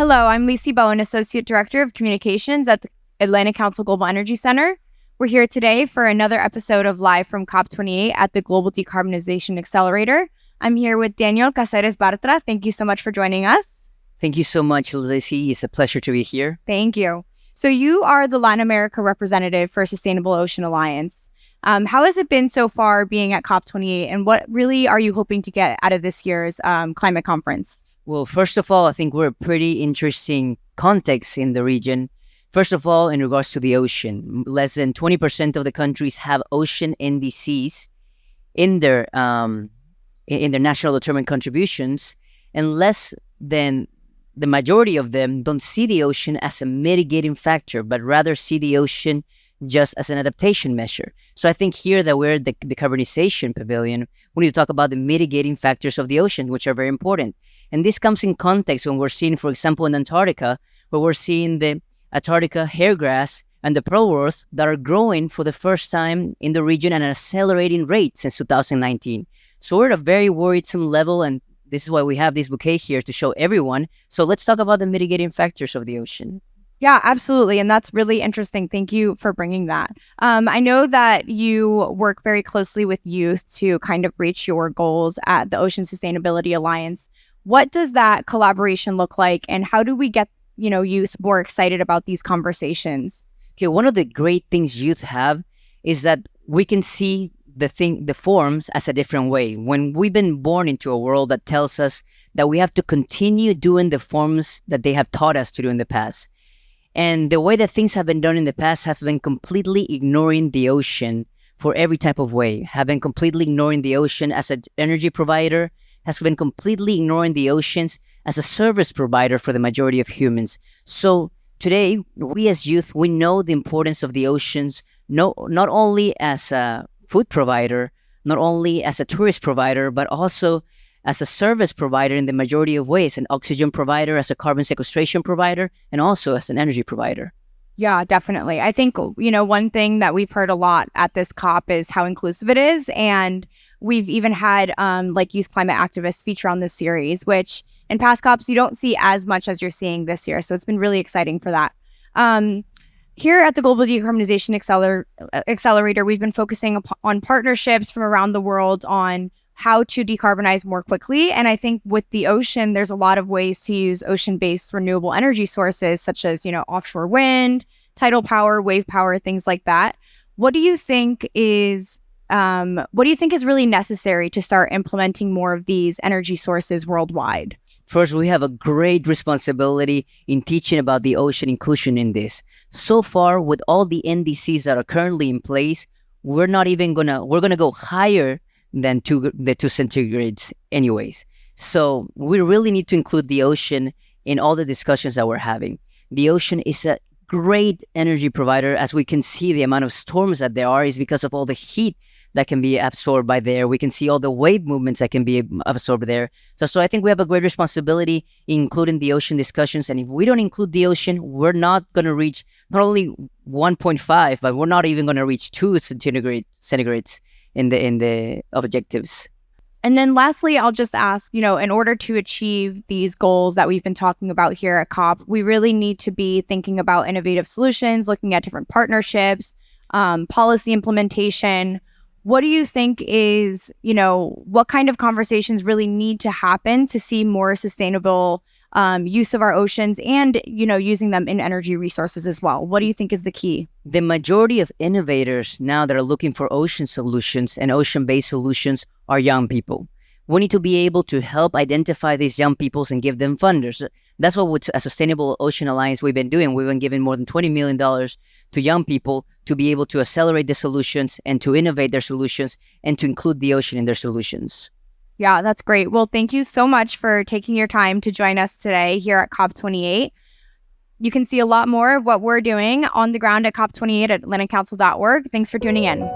Hello, I'm Lizi Bowen, Associate Director of Communications at the Atlantic Council Global Energy Center. We're here today for another episode of Live from COP28 at the Global Decarbonization Accelerator. I'm here with Daniel Caceres Bartra. Thank you so much for joining us. Thank you so much, Lizi. It's a pleasure to be here. Thank you. So you are the Latin America representative for Sustainable Ocean Alliance. How has it been so far being at COP28, and what really are you hoping to get out of this year's climate conference? Well, first of all, I think we're a pretty interesting context in the region. First of all, in regards to the ocean, less than 20% of the countries have ocean NDCs in their national determined contributions, and less than the majority of them don't see the ocean as a mitigating factor, but rather see the ocean just as an adaptation measure. So I think here that we're the decarbonization pavilion, we need to talk about the mitigating factors of the ocean, which are very important. And this comes in context when we're seeing, for example, in Antarctica, where we're seeing the Antarctica hairgrass and the pearlwort that are growing for the first time in the region at an accelerating rate since 2019. So we're at a very worrisome level, and this is why we have this bouquet here to show everyone. So let's talk about the mitigating factors of the ocean. Yeah, absolutely. And that's really interesting. Thank you for bringing that. I know that you work very closely with youth to kind of reach your goals at the Ocean Sustainability Alliance. What does that collaboration look like, and how do we get, youth more excited about these conversations? Okay, one of the great things youth have is that we can see the forms as a different way. When we've been born into a world that tells us that we have to continue doing the forms that they have taught us to do in the past. And the way that things have been done in the past have been completely ignoring the ocean for every type of way, have been completely ignoring the ocean as an energy provider, has been completely ignoring the oceans as a service provider for the majority of humans. So today, we as youth, we know the importance of the oceans, not only as a food provider, not only as a tourist provider, but also as a service provider in the majority of ways, an oxygen provider, as a carbon sequestration provider, and also as an energy provider. Yeah, definitely. I think, one thing that we've heard a lot at this COP is how inclusive it is. And we've even had youth climate activists feature on this series, which in past COPs, you don't see as much as you're seeing this year. So it's been really exciting for that. Here at the Global Decarbonization Accelerator, we've been focusing on partnerships from around the world on how to decarbonize more quickly. And I think with the ocean, there's a lot of ways to use ocean-based renewable energy sources, such as, offshore wind, tidal power, wave power, things like that. What do you think is really necessary to start implementing more of these energy sources worldwide? First, we have a great responsibility in teaching about the ocean inclusion in this. So far, with all the NDCs that are currently in place, we're gonna go higher than the 2 centigrades anyways. So we really need to include the ocean in all the discussions that we're having. The ocean is a great energy provider. As we can see, the amount of storms that there are is because of all the heat that can be absorbed by there. We can see all the wave movements that can be absorbed there. So I think we have a great responsibility in including the ocean discussions. And if we don't include the ocean, we're not going to reach not only 1.5, but we're not even going to reach 2 centigrades in the objectives. And then lastly, I'll just ask, in order to achieve these goals that we've been talking about here at COP, we really need to be thinking about innovative solutions, looking at different partnerships, policy implementation. What do you think is, what kind of conversations really need to happen to see more sustainable use of our oceans and, using them in energy resources as well? What do you think is the key? The majority of innovators now that are looking for ocean solutions and ocean-based solutions are young people. We need to be able to help identify these young people and give them funders. That's what with a Sustainable Ocean Alliance we've been doing. We've been giving more than $20 million to young people to be able to accelerate the solutions and to innovate their solutions and to include the ocean in their solutions. Yeah, that's great. Well, thank you so much for taking your time to join us today here at COP28. You can see a lot more of what we're doing on the ground at COP28 at atlanticcouncil.org. Thanks for tuning in.